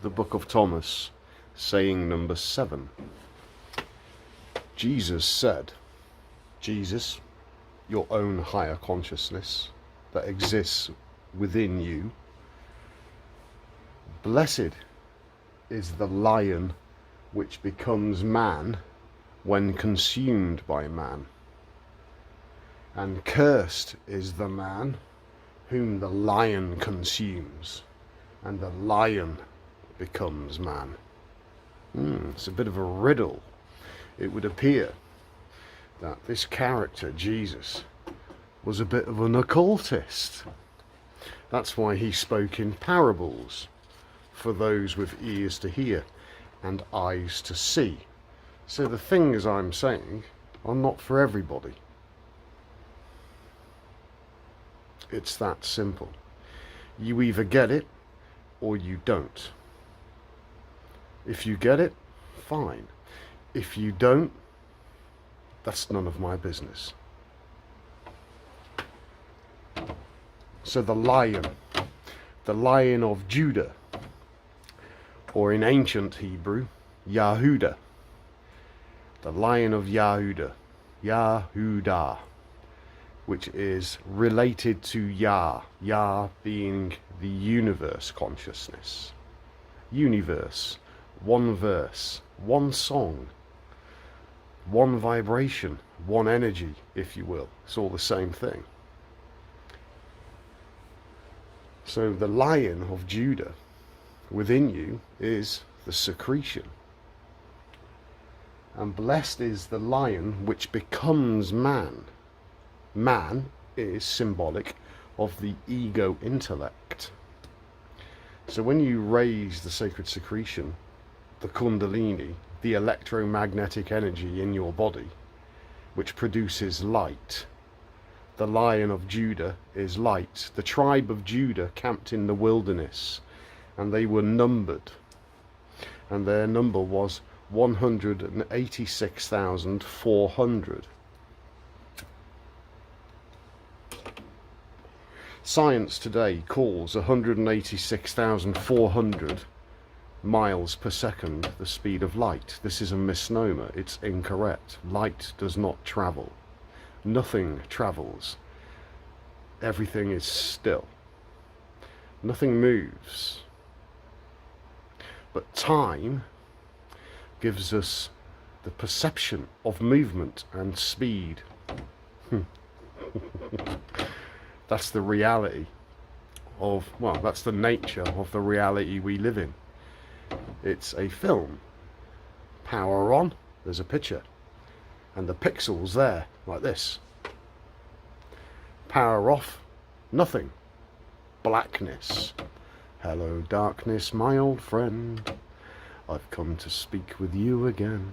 the book of Thomas, saying number 7. Jesus said, Jesus, your own higher consciousness that exists within you, blessed is the lion which becomes man when consumed by man, and cursed is the man whom the lion consumes, and the lion becomes man. It's a bit of a riddle. It would appear that this character, Jesus, was a bit of an occultist. That's why he spoke in parables, for those with ears to hear and eyes to see. So the things I'm saying are not for everybody. It's that simple. You either get it or you don't. If you get it, fine. If you don't, that's none of my business. So the lion of Judah, or in ancient Hebrew, Yahudah, the lion of Yahudah, Yahudah, which is related to Yah being the universe consciousness. Universe, one verse, one song, one vibration, one energy, if you will. It's all the same thing. So the lion of Judah within you is the secretion. And blessed is the lion which becomes man. Man is symbolic of the ego intellect. So when you raise the sacred secretion, the kundalini, the electromagnetic energy in your body, which produces light, the lion of Judah is light. The tribe of Judah camped in the wilderness, and they were numbered, and their number was 186,400. Science today calls 186,400 miles per second the speed of light. This is a misnomer. It's incorrect. Light does not travel. Nothing travels. Everything is still. Nothing moves. But time gives us the perception of movement and speed. That's the reality of, well, that's the nature of the reality we live in. It's a film. Power on, there's a picture, and the pixels there, like this. Power off, nothing. Blackness. Hello darkness, my old friend. I've come to speak with you again.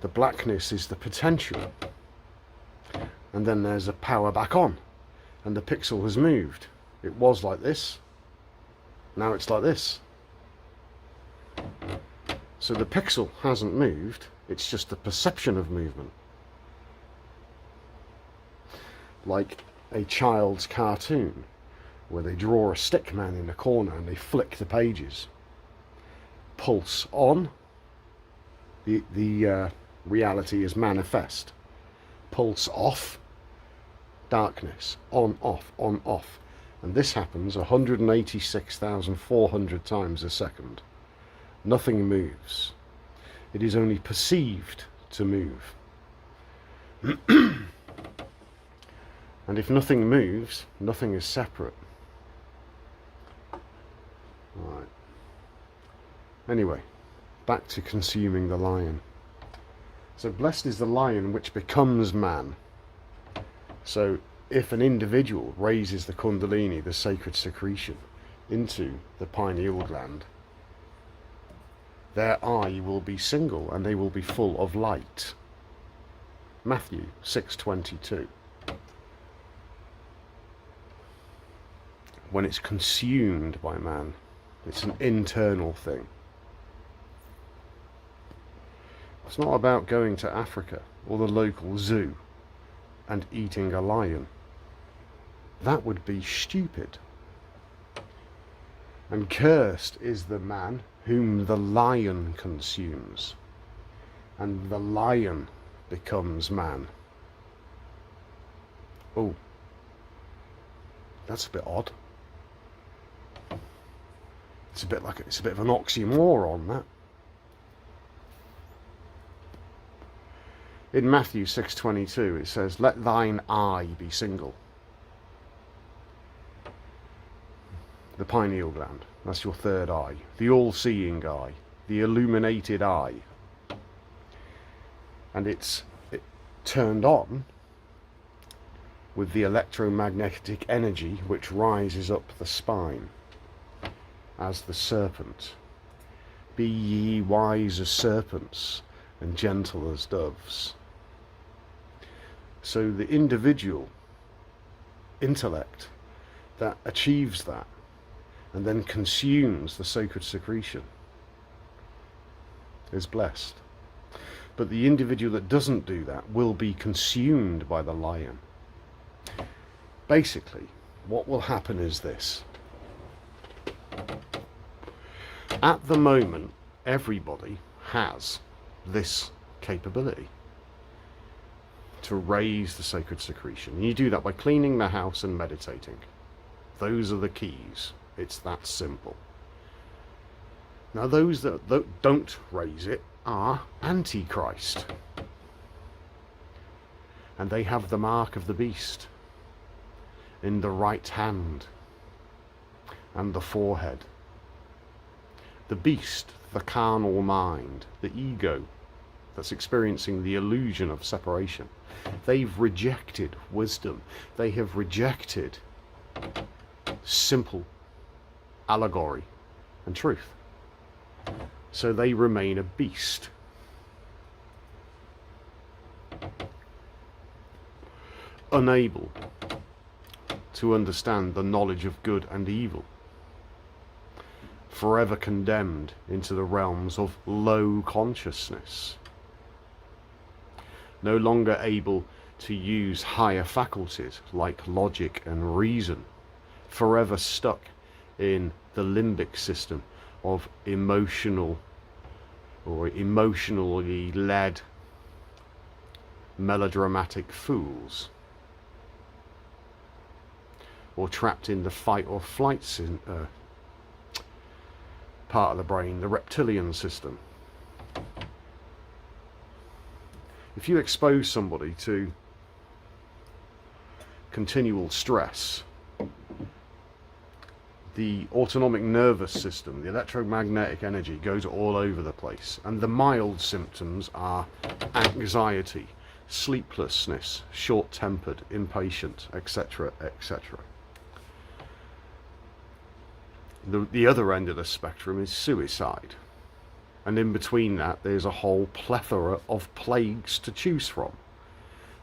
The blackness is the potential. And then there's a power back on, and the pixel has moved. It was like this, now it's like this. So the pixel hasn't moved, it's just the perception of movement. Like a child's cartoon, where they draw a stick man in a corner and they flick the pages. Pulse on, the reality is manifest. Pulse off, darkness. On, off, on, off. And this happens 186,400 times a second. Nothing moves. It is only perceived to move. And if nothing moves, nothing is separate. Right. Anyway, back to consuming the lion. So blessed is the lion which becomes man. So if an individual raises the kundalini, the sacred secretion, into the pineal gland, their eye will be single and they will be full of light. Matthew 6:22. When it's consumed by man, it's an internal thing. It's not about going to Africa or the local zoo and eating a lion. That would be stupid. And cursed is the man whom the lion consumes, and the lion becomes man. Oh, that's a bit odd. It's a bit of an oxymoron, that. In Matthew 6:22 it says, "Let thine eye be single." The pineal gland, that's your third eye, the all-seeing eye, the illuminated eye. And it's turned on with the electromagnetic energy which rises up the spine as the serpent. Be ye wise as serpents and gentle as doves. So the individual intellect that achieves that and then consumes the sacred secretion is blessed. But the individual that doesn't do that will be consumed by the lion. Basically, what will happen is this. At the moment, everybody has this capability to raise the sacred secretion. And you do that by cleaning the house and meditating. Those are the keys. It's that simple. Now, those that don't raise it are Antichrist. And they have the mark of the beast in the right hand and the forehead. The beast, the carnal mind, the ego that's experiencing the illusion of separation. They've rejected wisdom. They have rejected simple allegory and truth. So they remain a beast. Unable to understand the knowledge of good and evil. Forever condemned into the realms of low consciousness. No longer able to use higher faculties like logic and reason. Forever stuck in the limbic system of emotional or emotionally led melodramatic fools, or trapped in the fight or flight part of the brain, the reptilian system. If you expose somebody to continual stress, the autonomic nervous system, the electromagnetic energy goes all over the place, and the mild symptoms are anxiety, sleeplessness, short-tempered, impatient, etc., etc. The other end of the spectrum is suicide, and in between that there's a whole plethora of plagues to choose from,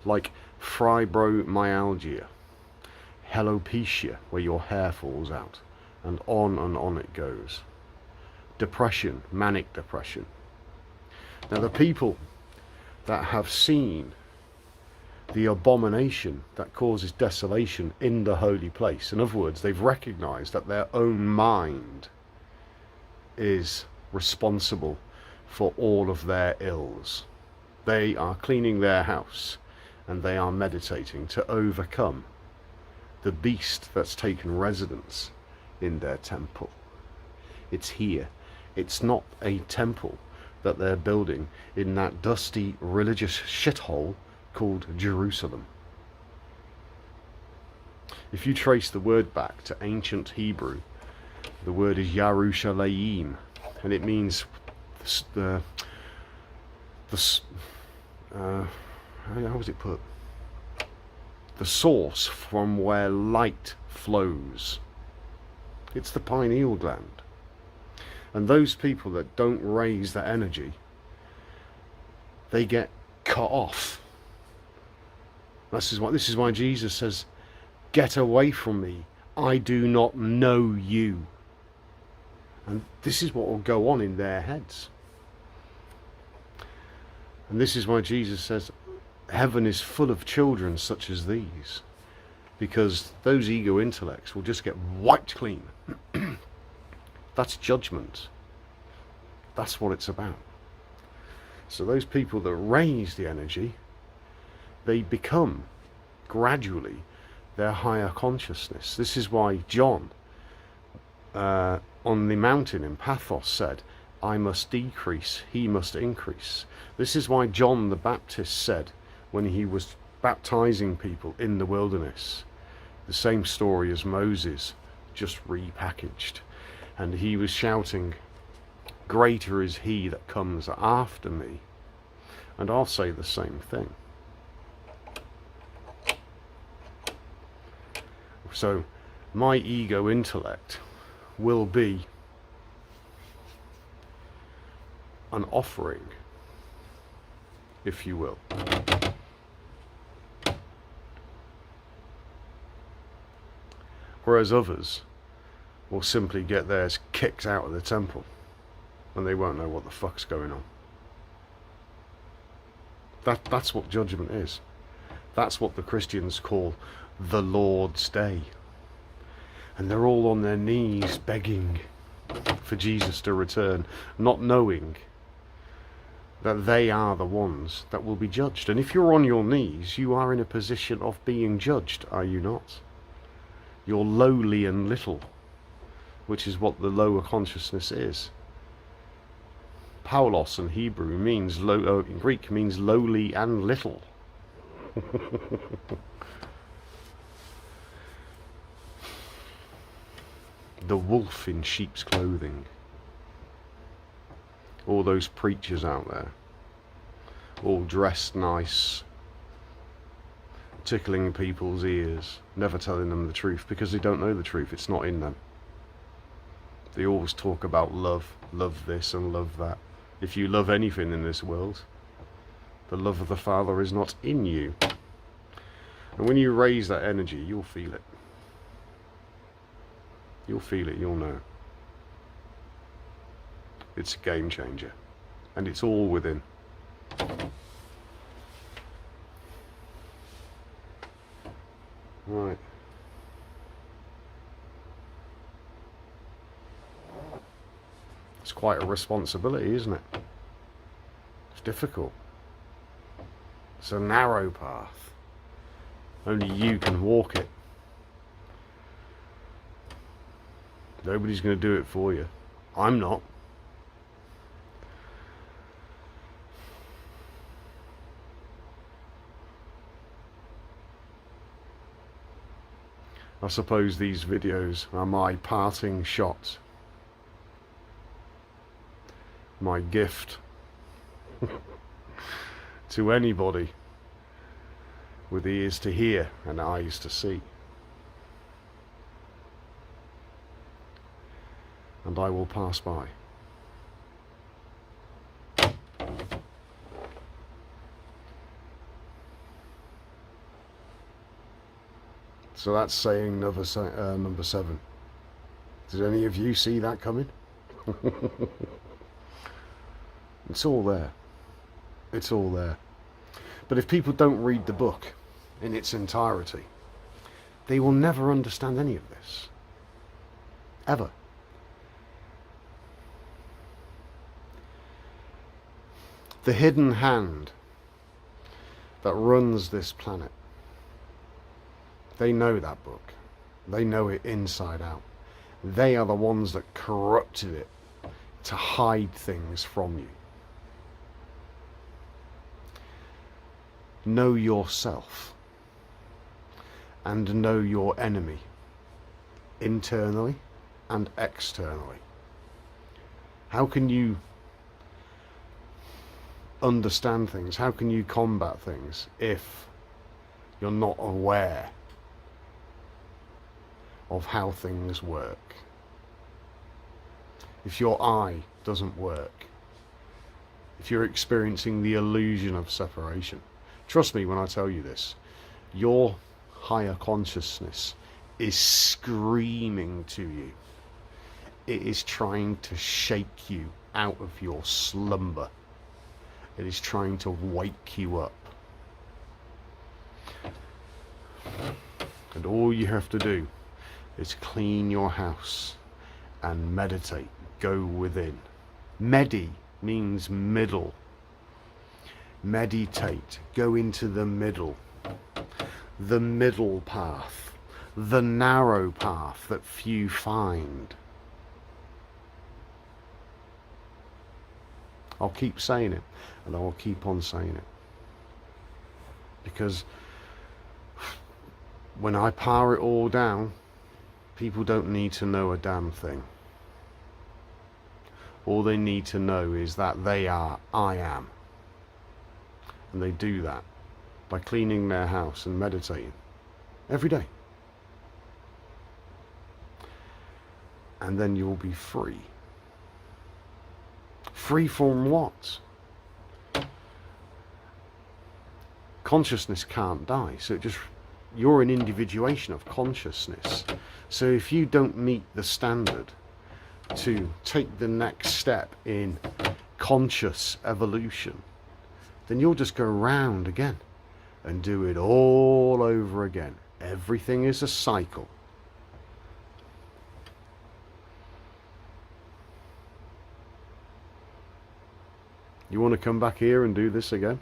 like fibromyalgia, alopecia, where your hair falls out, and on it goes. Depression, manic depression. Now, the people that have seen the abomination that causes desolation in the holy place, in other words, they've recognized that their own mind is responsible for all of their ills. They are cleaning their house and they are meditating to overcome the beast that's taken residence in their temple. It's here. It's not a temple that they're building in that dusty religious shithole called Jerusalem. If you trace the word back to ancient Hebrew, the word is Yerushalayim, and it means how was it put? The source from where light flows. It's the pineal gland. And those people that don't raise that energy, they get cut off. This is why Jesus says, "Get away from me, I do not know you." And this is what will go on in their heads. And this is why Jesus says, heaven is full of children such as these, because those ego intellects will just get wiped clean. That's judgment. That's what it's about. So those people that raise the energy, they become gradually their higher consciousness. This is why John on the mountain in Pathos said, I must decrease, he must increase. This is why John the Baptist said, when he was baptizing people in the wilderness, the same story as Moses, just repackaged. And he was shouting, greater is he that comes after me. And I'll say the same thing. So my ego intellect will be an offering, if you will. Whereas others will simply get theirs kicked out of the temple and they won't know what the fuck's going on. That's what judgment is. That's what the Christians call the Lord's Day. And they're all on their knees begging for Jesus to return, not knowing that they are the ones that will be judged. And if you're on your knees, you are in a position of being judged, are you not? You're lowly and little, which is what the lower consciousness is. Paulos in Hebrew means in Greek means lowly and little. The wolf in sheep's clothing. All those preachers out there, all dressed nice, tickling people's ears, never telling them the truth because they don't know the truth. It's not in them. They always talk about love, love this and love that. If you love anything in this world, the love of the Father is not in you. And when you raise that energy, you'll feel it. You'll feel it, you'll know. It's a game changer. And it's all within. Right. It's quite a responsibility, isn't it? It's difficult. It's a narrow path. Only you can walk it. Nobody's going to do it for you. I'm not. I suppose these videos are my parting shot. My gift to anybody with ears to hear and eyes to see. And I will pass by. So that's saying number 7. Did any of you see that coming? It's all there. It's all there. But if people don't read the book in its entirety, they will never understand any of this. Ever. The hidden hand that runs this planet, they know that book. They know it inside out. They are the ones that corrupted it to hide things from you. Know yourself and know your enemy, internally and externally. How can you understand things? How can you combat things if you're not aware of how things work? If your eye doesn't work, if you're experiencing the illusion of separation, trust me when I tell you this, your higher consciousness is screaming to you. It is trying to shake you out of your slumber. It is trying to wake you up. And all you have to do is clean your house and meditate. Go within. Medi means middle. Meditate. Go into the middle path, the narrow path that few find. I'll keep saying it, and I'll keep on saying it, because when I power it all down, people don't need to know a damn thing. All they need to know is that they are I am. And they do that by cleaning their house and meditating every day. And then you'll be free. Free from what? Consciousness can't die, so you're an individuation of consciousness. So if you don't meet the standard to take the next step in conscious evolution, then you'll just go round again and do it all over again. Everything is a cycle. You want to come back here and do this again?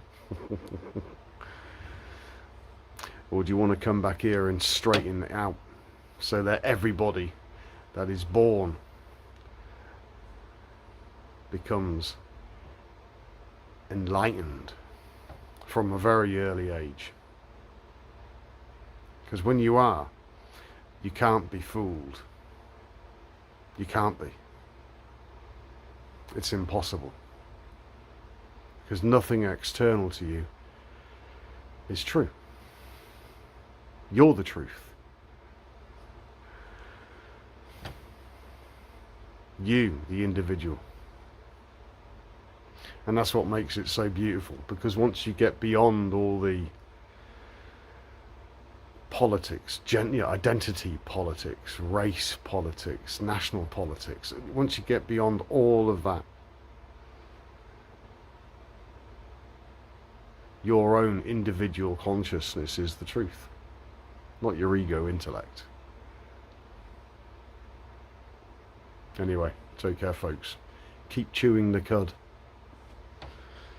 Or do you want to come back here and straighten it out so that everybody that is born becomes enlightened from a very early age? Because when you are, you can't be fooled. You can't be. It's impossible. Because nothing external to you is true. You're the truth. You, the individual. And that's what makes it so beautiful, because once you get beyond all the politics, identity politics, race politics, national politics, once you get beyond all of that, your own individual consciousness is the truth, not your ego intellect. Anyway, take care, folks. Keep chewing the cud.